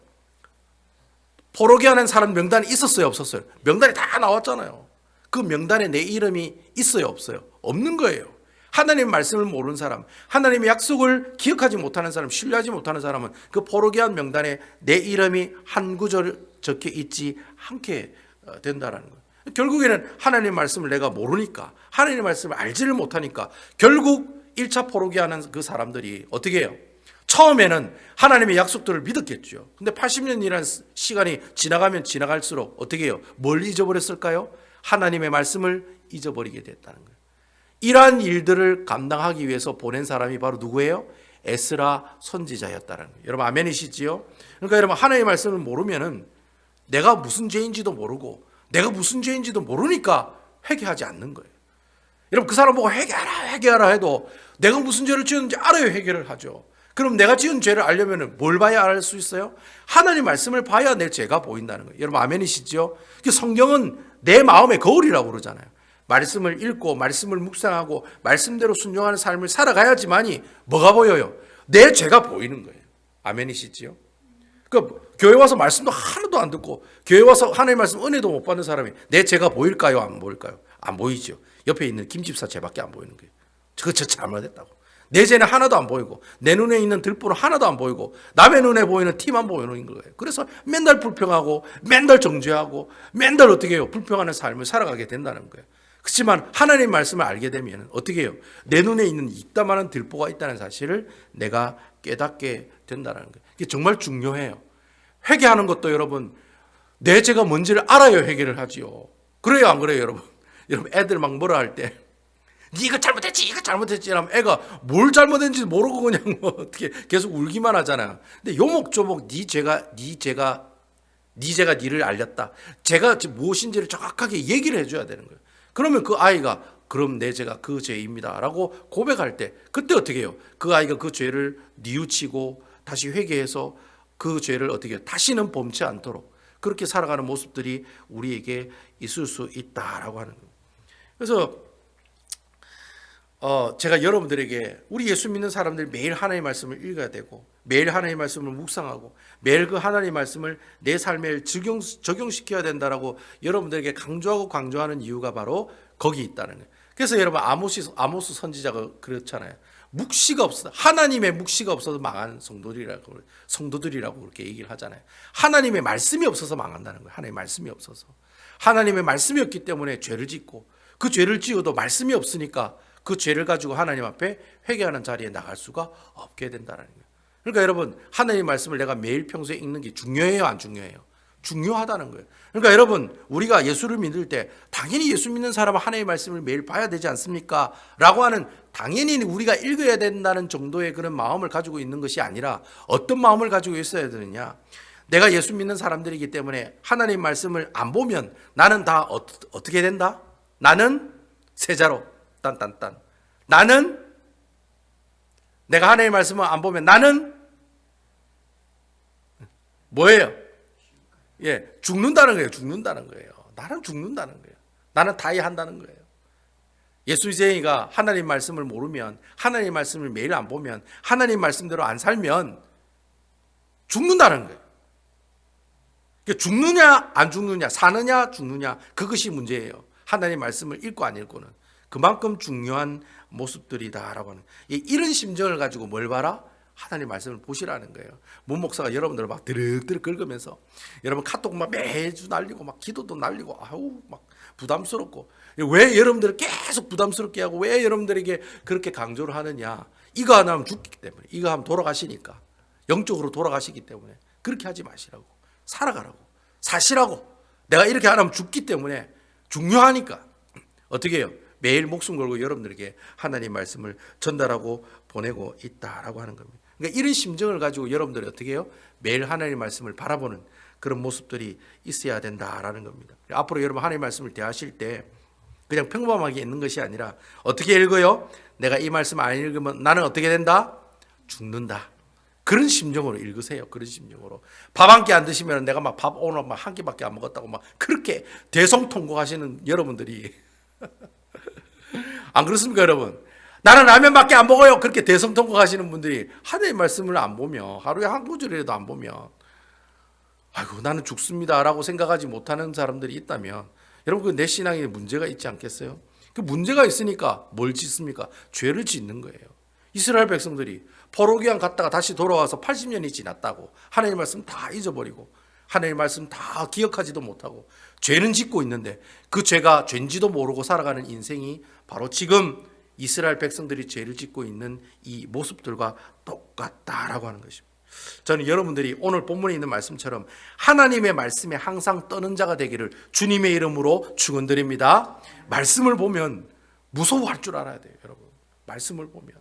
포로기한한 사람 명단이 있었어요, 없었어요? 명단이 다 나왔잖아요. 그 명단에 내 이름이 있어요, 없어요? 없는 거예요. 하나님의 말씀을 모르는 사람, 하나님의 약속을 기억하지 못하는 사람, 신뢰하지 못하는 사람은 그 포로기한 명단에 내 이름이 한 구절 적혀 있지 않게 된다는 거예요. 결국에는 하나님의 말씀을 내가 모르니까, 하나님의 말씀을 알지를 못하니까 결국 1차 포로기하는 그 사람들이 어떻게 해요? 처음에는 하나님의 약속들을 믿었겠죠. 근데 80년이라는 시간이 지나가면 지나갈수록 어떻게 해요? 뭘 잊어버렸을까요? 하나님의 말씀을 잊어버리게 됐다는 거예요. 이러한 일들을 감당하기 위해서 보낸 사람이 바로 누구예요? 에스라 선지자였다는 거예요. 여러분 아멘이시지요? 그러니까 여러분 하나님의 말씀을 모르면은 내가 무슨 죄인지도 모르고 내가 무슨 죄인지도 모르니까 회개하지 않는 거예요. 여러분 그 사람 보고 회개하라 해도 내가 무슨 죄를 지었는지 알아야 회개를 하죠. 그럼 내가 지은 죄를 알려면 뭘 봐야 알 수 있어요? 하나님 말씀을 봐야 내 죄가 보인다는 거예요. 여러분 아멘이시죠? 성경은 내 마음의 거울이라고 그러잖아요. 말씀을 읽고 말씀을 묵상하고 말씀대로 순종하는 삶을 살아가야지만이 뭐가 보여요? 내 죄가 보이는 거예요. 아멘이시지요? 그러니까 교회 와서 말씀도 하나도 안 듣고 교회 와서 하나님의 말씀 은혜도 못 받는 사람이 내 죄가 보일까요? 안 보일까요? 안 보이죠. 옆에 있는 김집사 죄밖에 안 보이는 거예요. 저 잘못했다고. 내 죄는 하나도 안 보이고 내 눈에 있는 들보는 하나도 안 보이고 남의 눈에 보이는 티만 보이는 거예요. 그래서 맨날 불평하고 맨날 정죄하고 맨날 어떻게 해요? 불평하는 삶을 살아가게 된다는 거예요. 그렇지만 하나님의 말씀을 알게 되면 어떻게 해요? 내 눈에 있는 이따만한 들보가 있다는 사실을 내가 깨닫게 된다는 거예요. 이게 정말 중요해요. 회개하는 것도 여러분 내 죄가 뭔지를 알아야 회개를 하지요. 그래요, 안 그래요, 여러분? 여러분 애들 막 뭐라 할 때 이거 잘못했지, 이거 잘못했지 하면 애가 뭘 잘못했는지 모르고 그냥 뭐 어떻게 계속 울기만 하잖아요. 근데 요목조목 네 죄가 니를 알렸다. 죄가 무엇인지를 정확하게 얘기를 해줘야 되는 거예요. 그러면 그 아이가 그럼 내 죄가 그 죄입니다 라고 고백할 때 그때 어떻게 해요? 그 아이가 그 죄를 뉘우치고 다시 회개해서 그 죄를 어떻게 해요? 다시는 범치 않도록 그렇게 살아가는 모습들이 우리에게 있을 수 있다라고 하는 거예요. 그래서 제가 여러분들에게 우리 예수 믿는 사람들이 매일 하나님의 말씀을 읽어야 되고 매일 하나님의 말씀을 묵상하고 매일 그 하나님의 말씀을 내 삶에 적용시켜야 된다라고 여러분들에게 강조하는 이유가 바로 거기 있다는 거예요. 그래서 여러분 아모스 선지자가 그렇잖아요. 묵시가 없어, 하나님의 묵시가 없어서 망한 성도들이라고 그렇게 얘기를 하잖아요. 하나님의 말씀이 없어서 망한다는 거예요. 하나님의 말씀이 없어서. 하나님의 말씀이 없기 때문에 죄를 짓고 그 죄를 지어도 말씀이 없으니까 그 죄를 가지고 하나님 앞에 회개하는 자리에 나갈 수가 없게 된다는 거예요. 그러니까 여러분 하나님의 말씀을 내가 매일 평소에 읽는 게 중요해요, 안 중요해요? 중요하다는 거예요. 그러니까 여러분 우리가 예수를 믿을 때 당연히 예수 믿는 사람은 하나님의 말씀을 매일 봐야 되지 않습니까? 라고 하는 당연히 우리가 읽어야 된다는 정도의 그런 마음을 가지고 있는 것이 아니라 어떤 마음을 가지고 있어야 되느냐? 내가 예수 믿는 사람들이기 때문에 하나님의 말씀을 안 보면 나는 다 어떻게 된다? 나는 세자로 딴딴딴. 나는 내가 하나님의 말씀을 안 보면 나는 뭐예요? 예, 죽는다는 거예요. 죽는다는 거예요. 나는 죽는다는 거예요. 나는 다이한다는 거예요. 예수쟁이가 하나님 말씀을 모르면 하나님 말씀을 매일 안 보면 하나님 말씀대로 안 살면 죽는다는 거예요. 죽느냐 안 죽느냐 사느냐 죽느냐 그것이 문제예요. 하나님 말씀을 읽고 안 읽고는 그만큼 중요한 모습들이다라고 하는 이런 심정을 가지고 뭘 봐라? 하나님 말씀을 보시라는 거예요. 문 목사가 여러분들을 막 드륵드륵 긁으면서 여러분 카톡 막 매주 날리고 막 기도도 날리고 아우 막 부담스럽고 왜 여러분들을 계속 부담스럽게 하고 왜 여러분들에게 그렇게 강조를 하느냐? 이거 하나 하면 죽기 때문에 이거 하면 돌아가시니까 영적으로 돌아가시기 때문에 그렇게 하지 마시라고 살아가라고 사시라고 내가 이렇게 안 하면 죽기 때문에 중요하니까 어떻게 해요? 매일 목숨 걸고 여러분들에게 하나님 말씀을 전달하고 보내고 있다라고 하는 겁니다. 그러니까 이런 심정을 가지고 여러분들이 어떻게 해요? 매일 하나님 말씀을 바라보는 그런 모습들이 있어야 된다라는 겁니다. 앞으로 여러분 하나님 말씀을 대하실 때 그냥 평범하게 있는 것이 아니라 어떻게 읽어요? 내가 이 말씀 안 읽으면 나는 어떻게 된다? 죽는다. 그런 심정으로 읽으세요. 그런 심정으로. 밥 한 끼 안 드시면 내가 막 밥 오늘 막 한 끼밖에 안 먹었다고 막 그렇게 대성통곡하시는 여러분들이 안 그렇습니까, 여러분? 나는 라면밖에 안 먹어요. 그렇게 대성통곡하시는 분들이 하나님의 말씀을 안 보며 하루에 한 구절이라도 안 보면 아이고 나는 죽습니다라고 생각하지 못하는 사람들이 있다면 여러분 그 내 신앙에 문제가 있지 않겠어요? 그 문제가 있으니까 뭘 짓습니까? 죄를 짓는 거예요. 이스라엘 백성들이 포로기한 갔다가 다시 돌아와서 80년이 지났다고 하나님의 말씀 다 잊어버리고 하나님의 말씀 다 기억하지도 못하고 죄는 짓고 있는데 그 죄가 죄인지도 모르고 살아가는 인생이 바로 지금 이스라엘 백성들이 죄를 짓고 있는 이 모습들과 똑같다라고 하는 것입니다. 저는 여러분들이 오늘 본문에 있는 말씀처럼 하나님의 말씀에 항상 떠는 자가 되기를 주님의 이름으로 축원드립니다. 말씀을 보면 무서워할 줄 알아야 돼요, 여러분. 말씀을 보면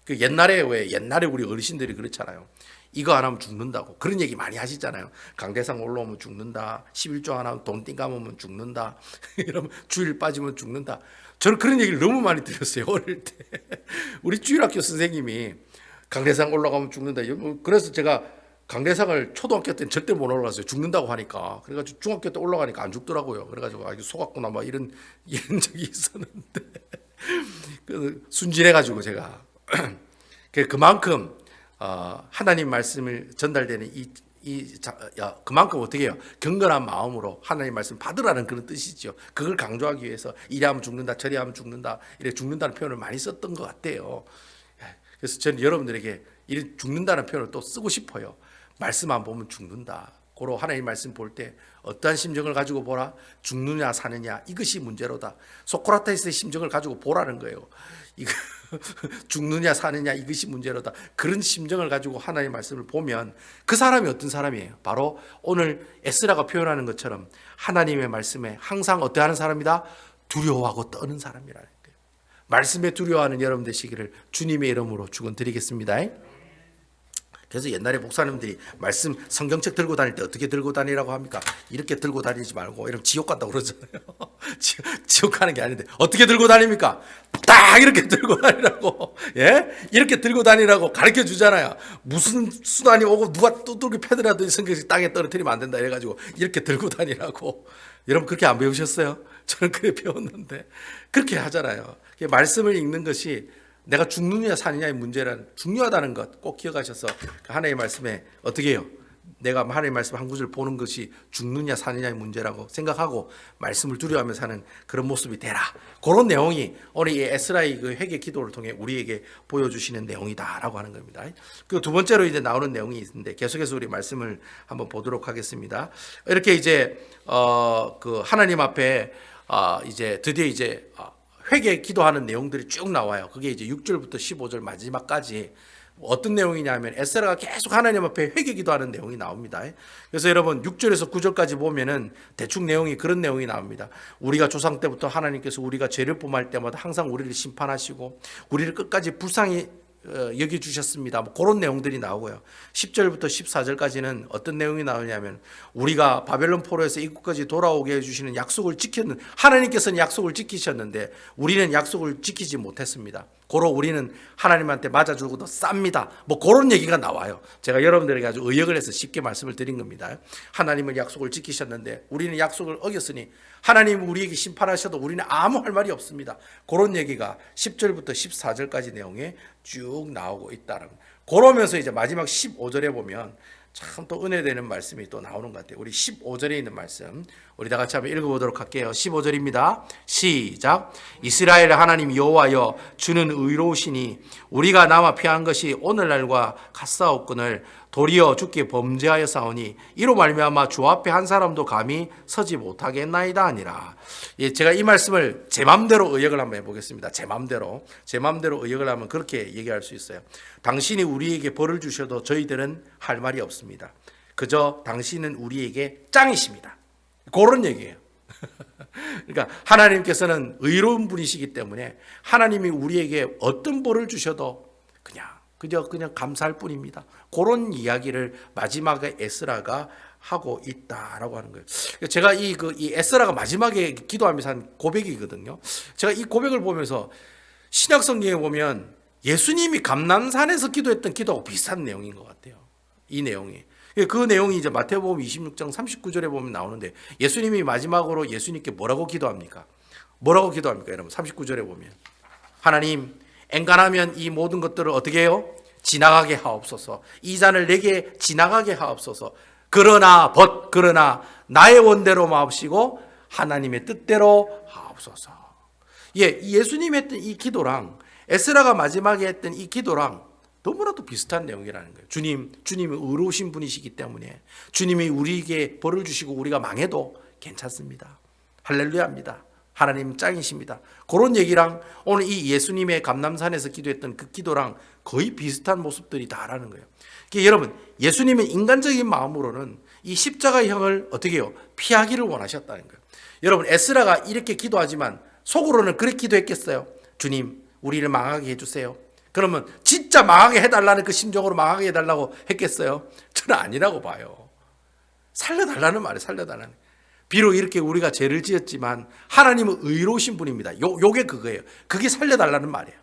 그 옛날에 우리 어르신들이 그렇잖아요. 이거 안 하면 죽는다고 그런 얘기 많이 하시잖아요. 강대상 올라오면 죽는다. 11조 안 하면 돈 띵감으면 죽는다. 이러면 주일 빠지면 죽는다. 저는 그런 얘기를 너무 많이 들었어요, 어릴 때. 우리 주일학교 선생님이 강대상 올라가면 죽는다. 그래서 제가 강대상을 초등학교 때는 절대 못 올라갔어요. 죽는다고 하니까. 그래가지고 중학교 때 올라가니까 안 죽더라고요. 그래가지고 이거 속았구나 막 이런 적이 있었는데 순진해가지고 제가 그만큼 하나님 말씀을 전달되는 그만큼 어떻게 해요? 경건한 마음으로 하나님 말씀 받으라는 그런 뜻이죠. 그걸 강조하기 위해서 이래하면 죽는다, 저래하면 죽는다, 이래 죽는다는 표현을 많이 썼던 것 같아요. 그래서 저는 여러분들에게 이 죽는다는 표현을 또 쓰고 싶어요. 말씀 안 보면 죽는다. 고로 하나님 말씀 볼 때 어떠한 심정을 가지고 보라? 죽느냐 사느냐 이것이 문제로다. 소크라테스의 심정을 가지고 보라는 거예요. 이거 죽느냐 사느냐 이것이 문제로다. 그런 심정을 가지고 하나님의 말씀을 보면 그 사람이 어떤 사람이에요? 바로 오늘 에스라가 표현하는 것처럼 하나님의 말씀에 항상 어떠하는 사람이다? 두려워하고 떠는 사람이라는 거예요. 말씀에 두려워하는 여러분 되시기를 주님의 이름으로 축원드리겠습니다. 그래서 옛날에 목사님들이 말씀 성경책 들고 다닐 때 어떻게 들고 다니라고 합니까? 이렇게 들고 다니지 말고 이러면 지옥 간다고 그러잖아요. 지옥 가는 게 아닌데 어떻게 들고 다닙니까? 딱 이렇게 들고 다니라고, 예? 이렇게 들고 다니라고 가르쳐 주잖아요. 무슨 수단이 오고 누가 뚜둑이 패더라도 성경책 땅에 떨어뜨리면 안 된다 이래가지고 이렇게 들고 다니라고. 여러분 그렇게 안 배우셨어요? 저는 그래 배웠는데 그렇게 하잖아요. 말씀을 읽는 것이 내가 죽느냐 사느냐의 문제란 중요하다는 것 꼭 기억하셔서 하나님의 말씀에 어떻게 해요? 내가 하나님의 말씀 한 구절 보는 것이 죽느냐 사느냐의 문제라고 생각하고 말씀을 두려워하며 사는 그런 모습이 되라. 그런 내용이 오늘 이 에스라의 그 회개 기도를 통해 우리에게 보여주시는 내용이다라고 하는 겁니다. 그 두 번째로 이제 나오는 내용이 있는데 계속해서 우리 말씀을 한번 보도록 하겠습니다. 이렇게 이제 그 하나님 앞에 이제 드디어 이제 회개 기도하는 내용들이 쭉 나와요. 그게 이제 6절부터 15절 마지막까지 어떤 내용이냐면 에스라가 계속 하나님 앞에 회개 기도하는 내용이 나옵니다. 그래서 여러분 6절에서 9절까지 보면은 대충 내용이 그런 내용이 나옵니다. 우리가 조상 때부터 하나님께서 우리가 죄를 범할 때마다 항상 우리를 심판하시고 우리를 끝까지 불쌍히 여겨주셨습니다. 뭐 그런 내용들이 나오고요. 10절부터 14절까지는 어떤 내용이 나오냐면 우리가 바벨론 포로에서 이곳까지 돌아오게 해주시는 약속을 지켰는 하나님께서는 약속을 지키셨는데 우리는 약속을 지키지 못했습니다. 고로 우리는 하나님한테 맞아 죽어도 쌉니다. 뭐 그런 얘기가 나와요. 제가 여러분들에게 아주 의역을 해서 쉽게 말씀을 드린 겁니다. 하나님은 약속을 지키셨는데 우리는 약속을 어겼으니 하나님 우리에게 심판하셔도 우리는 아무 할 말이 없습니다. 그런 얘기가 10절부터 14절까지 내용에 쭉 나오고 있다는 거예요. 그러면서 이제 마지막 15절에 보면 참 또 은혜되는 말씀이 또 나오는 것 같아요. 우리 15절에 있는 말씀 우리 다 같이 한번 읽어보도록 할게요. 15절입니다. 시작. 이스라엘 하나님 여호와여 주는 의로우시니 우리가 남아 피한 것이 오늘날과 같사옵거늘 도리어 주께 범죄하여 싸우니 이로 말미암아 주 앞에 한 사람도 감히 서지 못하겠나이다 아니라. 예, 제가 이 말씀을 제 맘대로 의역을 한번 해보겠습니다. 제 맘대로 의역을 하면 그렇게 얘기할 수 있어요. 당신이 우리에게 벌을 주셔도 저희들은 할 말이 없습니다. 그저 당신은 우리에게 짱이십니다. 그런 얘기예요. 그러니까 하나님께서는 의로운 분이시기 때문에 하나님이 우리에게 어떤 벌을 주셔도 그냥 감사할 뿐입니다. 그런 이야기를 마지막에 에스라가 하고 있다라고 하는 거예요. 제가 이 에스라가 마지막에 기도하면서 한 고백이거든요. 제가 이 고백을 보면서 신약 성경에 보면 예수님이 감람산에서 기도했던 기도하고 비슷한 내용인 것 같아요. 이 내용이. 그 내용이 이제 마태복음 26장 39절에 보면 나오는데 예수님이 마지막으로 예수님께 뭐라고 기도합니까? 뭐라고 기도합니까? 여러분 39절에 보면 하나님 엔간하면 이 모든 것들을 어떻게 해요? 지나가게 하옵소서. 이 잔을 내게 지나가게 하옵소서. 그러나 나의 원대로 마옵시고 하나님의 뜻대로 하옵소서. 예, 예수님이 했던 이 기도랑 에스라가 마지막에 했던 이 기도랑 너무나도 비슷한 내용이라는 거예요. 주님은 의로우신 분이시기 때문에 주님이 우리에게 벌을 주시고 우리가 망해도 괜찮습니다. 할렐루야입니다. 하나님 짱이십니다. 그런 얘기랑 오늘 이 예수님의 감람산에서 기도했던 그 기도랑 거의 비슷한 모습들이 다라는 거예요. 그러니까 여러분, 예수님은 인간적인 마음으로는 이 십자가형을 어떻게 해요? 피하기를 원하셨다는 거예요. 여러분, 에스라가 이렇게 기도하지만 속으로는 그렇게 기도했겠어요? 주님, 우리를 망하게 해주세요. 그러면 진짜 망하게 해달라는 그 심정으로 망하게 해달라고 했겠어요? 저는 아니라고 봐요. 살려달라는 말이에요. 살려달라는. 비록 이렇게 우리가 죄를 지었지만 하나님은 의로우신 분입니다. 요게 그거예요. 그게 살려달라는 말이에요.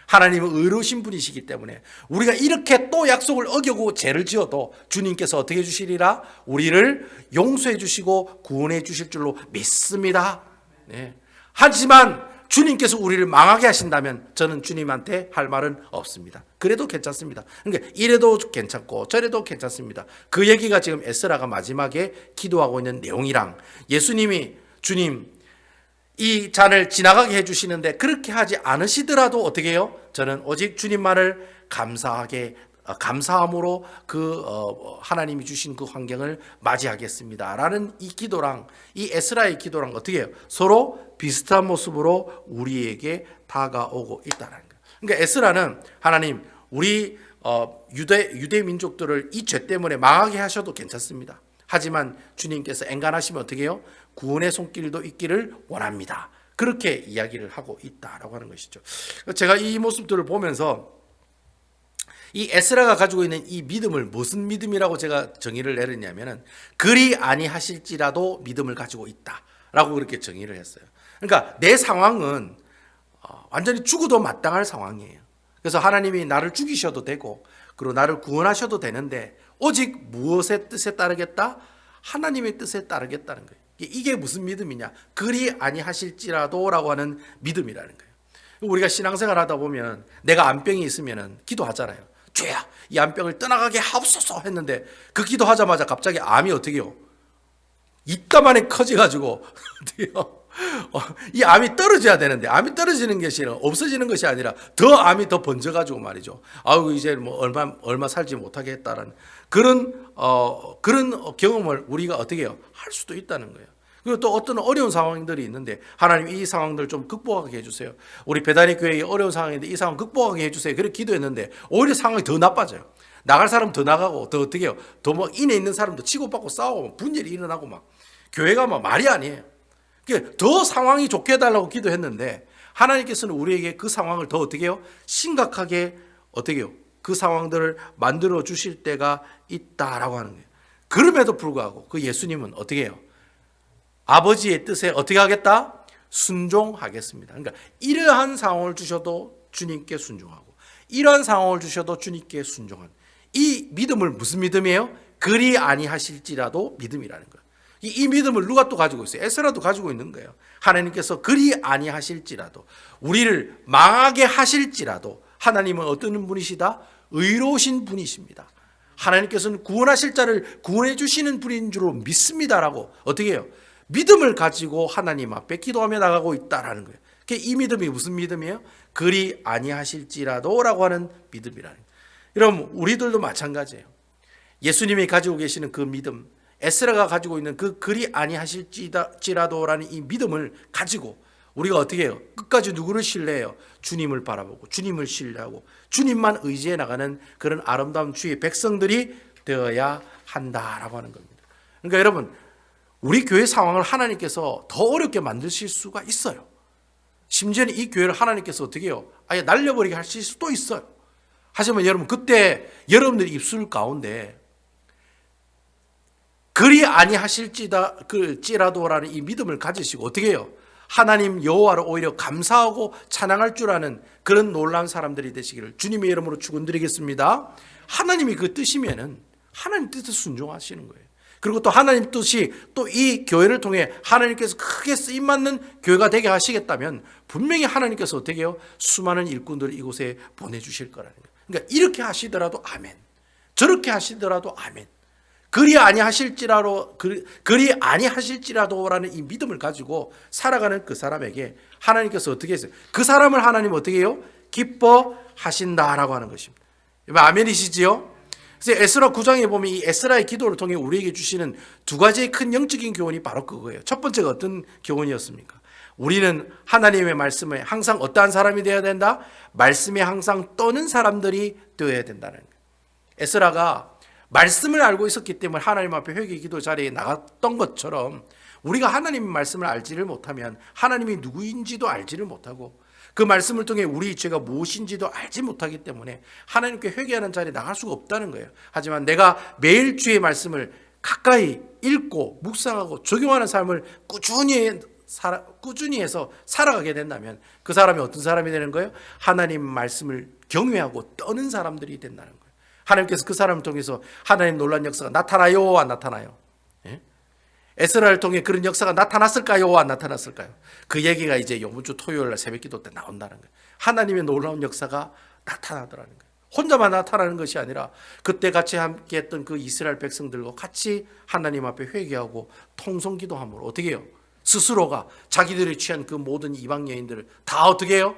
하나님은 의로우신 분이시기 때문에 우리가 이렇게 또 약속을 어기고 죄를 지어도 주님께서 어떻게 해주시리라? 우리를 용서해 주시고 구원해 주실 줄로 믿습니다. 네. 하지만 주님께서 우리를 망하게 하신다면 저는 주님한테 할 말은 없습니다. 그래도 괜찮습니다. 그러니까 이래도 괜찮고 저래도 괜찮습니다. 그 얘기가 지금 에스라가 마지막에 기도하고 있는 내용이랑 예수님이 주님 이 잔을 지나가게 해주시는데 그렇게 하지 않으시더라도 어떻게 해요? 저는 오직 주님만을 감사함으로 하나님이 주신 그 환경을 맞이하겠습니다 라는 이 기도랑 이 에스라의 기도랑 어떻게 해요? 서로 비슷한 모습으로 우리에게 다가오고 있다는 거예요. 그러니까 에스라는 하나님 우리 유대 민족들을 이 죄 때문에 망하게 하셔도 괜찮습니다. 하지만 주님께서 엔간하시면 어떻게 해요? 구원의 손길도 있기를 원합니다. 그렇게 이야기를 하고 있다라고 하는 것이죠. 제가 이 모습들을 보면서 이 에스라가 가지고 있는 이 믿음을 무슨 믿음이라고 제가 정의를 내렸냐면은 그리 아니하실지라도 믿음을 가지고 있다라고 그렇게 정의를 했어요. 그러니까 내 상황은 완전히 죽어도 마땅할 상황이에요. 그래서 하나님이 나를 죽이셔도 되고 그리고 나를 구원하셔도 되는데 오직 무엇의 뜻에 따르겠다? 하나님의 뜻에 따르겠다는 거예요. 이게 무슨 믿음이냐? 그리 아니하실지라도 라고 하는 믿음이라는 거예요. 우리가 신앙생활 하다 보면 내가 암병이 있으면 기도하잖아요. 주야 이 암병을 떠나가게 하옵소서 했는데 그 기도하자마자 갑자기 암이 어떻게 해요? 이따만에 커져가지고 이 암이 떨어져야 되는데 암이 떨어지는 것이 없어지는 것이 아니라 더 암이 더 번져가지고 말이죠. 아우 이제 뭐 얼마 살지 못하게 했다라는 그런 경험을 우리가 어떻게 해요? 할 수도 있다는 거예요. 그리고 또 어떤 어려운 상황들이 있는데 하나님 이 상황들 좀 극복하게 해주세요. 우리 배단위 교회의 어려운 상황인데 이 상황 극복하게 해주세요. 그렇게 기도했는데 오히려 상황이 더 나빠져요. 나갈 사람 더 나가고 더 어떻게 해요? 더 뭐 인에 있는 사람도 치고받고 싸우고 분열이 일어나고 막 교회가 막 말이 아니에요. 더 상황이 좋게 해달라고 기도했는데 하나님께서는 우리에게 그 상황을 더 어떻게 해요? 심각하게 어떻게 해요? 그 상황들을 만들어 주실 때가 있다라고 하는 거예요. 그럼에도 불구하고 그 예수님은 어떻게 해요? 아버지의 뜻에 어떻게 하겠다? 순종하겠습니다. 그러니까 이러한 상황을 주셔도 주님께 순종하고 이러한 상황을 주셔도 주님께 순종하는 이 믿음을 무슨 믿음이에요? 그리 아니하실지라도 믿음이라는 거예요. 이 믿음을 누가 또 가지고 있어요? 에스라도 가지고 있는 거예요. 하나님께서 그리 아니하실지라도 우리를 망하게 하실지라도 하나님은 어떤 분이시다? 의로우신 분이십니다. 하나님께서는 구원하실 자를 구원해 주시는 분인 줄 믿습니다라고 어떻게 해요? 믿음을 가지고 하나님 앞에 기도하며 나가고 있다라는 거예요. 이 믿음이 무슨 믿음이에요? 그리 아니하실지라도 라고 하는 믿음이라는 거예요. 여러분 우리들도 마찬가지예요. 예수님이 가지고 계시는 그 믿음, 에스라가 가지고 있는 그 그리 아니하실지라도라는 이 믿음을 가지고 우리가 어떻게 해요? 끝까지 누구를 신뢰해요? 주님을 바라보고 주님을 신뢰하고 주님만 의지해 나가는 그런 아름다운 주의 백성들이 되어야 한다라고 하는 겁니다. 그러니까 여러분 우리 교회 상황을 하나님께서 더 어렵게 만드실 수가 있어요. 심지어는 이 교회를 하나님께서 어떻게 해요? 아예 날려버리게 하실 수도 있어요. 하지만 여러분 그때 여러분들의 입술 가운데 그리 아니하실지라도라는 이 믿음을 가지시고 어떻게 해요? 하나님 여호와를 오히려 감사하고 찬양할 줄 아는 그런 놀라운 사람들이 되시기를 주님의 이름으로 축원드리겠습니다. 하나님이 그 뜻이면은 하나님 뜻에 순종하시는 거예요. 그리고 또 하나님 뜻이 또 이 교회를 통해 하나님께서 크게 쓰임 받는 교회가 되게 하시겠다면 분명히 하나님께서 어떻게 해요? 수많은 일꾼들을 이곳에 보내주실 거라는 거예요. 그러니까 이렇게 하시더라도 아멘, 저렇게 하시더라도 아멘. 그리 아니하실지라도라는 이 믿음을 가지고 살아가는 그 사람에게 하나님께서 어떻게 했어요? 그 사람을 하나님 어떻게 해요? 기뻐하신다라고 하는 것입니다. 아멘이시지요? 그래서 에스라 9장에 보면 이 에스라의 기도를 통해 우리에게 주시는 두 가지의 큰 영적인 교훈이 바로 그거예요. 첫 번째가 어떤 교훈이었습니까? 우리는 하나님의 말씀에 항상 어떠한 사람이 되어야 된다? 말씀에 항상 떠는 사람들이 되어야 된다는 거예요. 에스라가 말씀을 알고 있었기 때문에 하나님 앞에 회개 기도 자리에 나갔던 것처럼 우리가 하나님의 말씀을 알지를 못하면 하나님이 누구인지도 알지를 못하고 그 말씀을 통해 우리 죄가 무엇인지도 알지 못하기 때문에 하나님께 회개하는 자리에 나갈 수가 없다는 거예요. 하지만 내가 매일 주의 말씀을 가까이 읽고 묵상하고 적용하는 삶을 꾸준히 해서 살아가게 된다면 그 사람이 어떤 사람이 되는 거예요? 하나님 말씀을 경외하고 떠는 사람들이 된다는 거예요. 하나님께서 그 사람을 통해서 하나님 놀라운 역사가 나타나요, 안 나타나요? 예? 에스라를 통해 그런 역사가 나타났을까요, 안 나타났을까요? 그 얘기가 이제 이번 주 토요일 날 새벽 기도 때 나온다는 거예요. 하나님의 놀라운 역사가 나타나더라는 거예요. 혼자만 나타나는 것이 아니라 그때 같이 함께 했던 그 이스라엘 백성들과 같이 하나님 앞에 회개하고 통성 기도함으로 어떻게 해요? 스스로가 자기들이 취한 그 모든 이방 여인들을 다 어떻게 해요?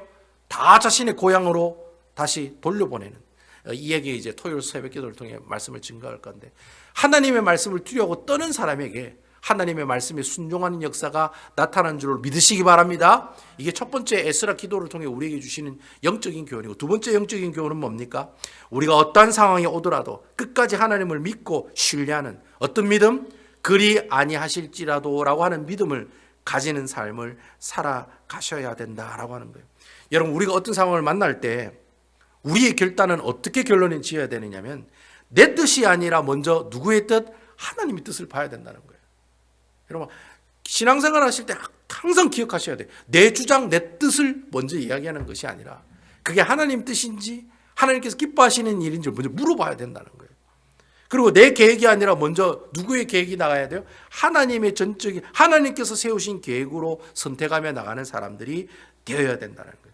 다 자신의 고향으로 다시 돌려보내는 이 얘기 이제 토요일 새벽 기도를 통해 말씀을 증거할 건데 하나님의 말씀을 두려워하고 떠는 사람에게 하나님의 말씀에 순종하는 역사가 나타나는 줄 믿으시기 바랍니다. 이게 첫 번째 에스라 기도를 통해 우리에게 주시는 영적인 교훈이고 두 번째 영적인 교훈은 뭡니까? 우리가 어떠한 상황에 오더라도 끝까지 하나님을 믿고 신뢰하는 어떤 믿음? 그리 아니하실지라도라고 하는 믿음을 가지는 삶을 살아가셔야 된다라고 하는 거예요. 여러분 우리가 어떤 상황을 만날 때 우리의 결단은 어떻게 결론을 지어야 되느냐면 내 뜻이 아니라 먼저 누구의 뜻? 하나님의 뜻을 봐야 된다는 거예요. 여러분 신앙생활 하실 때 항상 기억하셔야 돼요. 내 주장, 내 뜻을 먼저 이야기하는 것이 아니라 그게 하나님 뜻인지 하나님께서 기뻐하시는 일인지 먼저 물어봐야 된다는 거예요. 그리고 내 계획이 아니라 먼저 누구의 계획이 나가야 돼요? 하나님의 전적인 하나님께서 세우신 계획으로 선택하며 나가는 사람들이 되어야 된다는 거예요.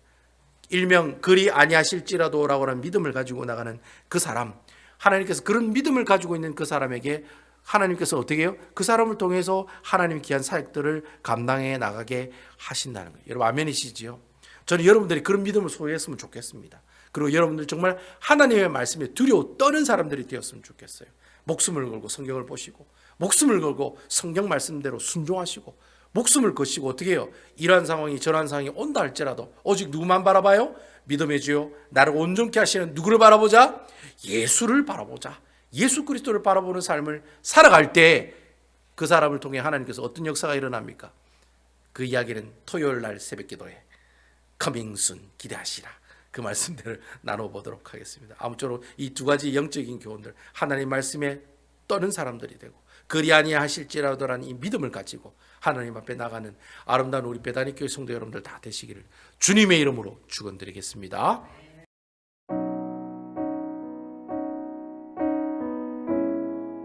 일명 그리 아니하실지라도라고 하는 믿음을 가지고 나가는 그 사람, 하나님께서 그런 믿음을 가지고 있는 그 사람에게 하나님께서 어떻게 해요? 그 사람을 통해서 하나님 귀한 사역들을 감당해 나가게 하신다는 거예요. 여러분 아멘이시지요? 저는 여러분들이 그런 믿음을 소유했으면 좋겠습니다. 그리고 여러분들 정말 하나님의 말씀에 두려워 떠는 사람들이 되었으면 좋겠어요. 목숨을 걸고 성경을 보시고 목숨을 걸고 성경 말씀대로 순종하시고 목숨을 거시고 어떻게 해요? 이러한 상황이 저러한 상황이 온다 할지라도 오직 누구만 바라봐요? 믿음의 주요 나를 온전케 하시는 누구를 바라보자? 예수를 바라보자. 예수 그리스도를 바라보는 삶을 살아갈 때 그 사람을 통해 하나님께서 어떤 역사가 일어납니까? 그 이야기는 토요일 날 새벽 기도에 coming soon 기대하시라. 그 말씀들을 나눠보도록 하겠습니다. 아무쪼록 이 두 가지 영적인 교훈들 하나님 말씀에 떠는 사람들이 되고 그리 아니하실지라도라는 이 믿음을 가지고 하나님 앞에 나가는 아름다운 우리 베다니 교회 성도 여러분들 다 되시기를 주님의 이름으로 축원드리겠습니다.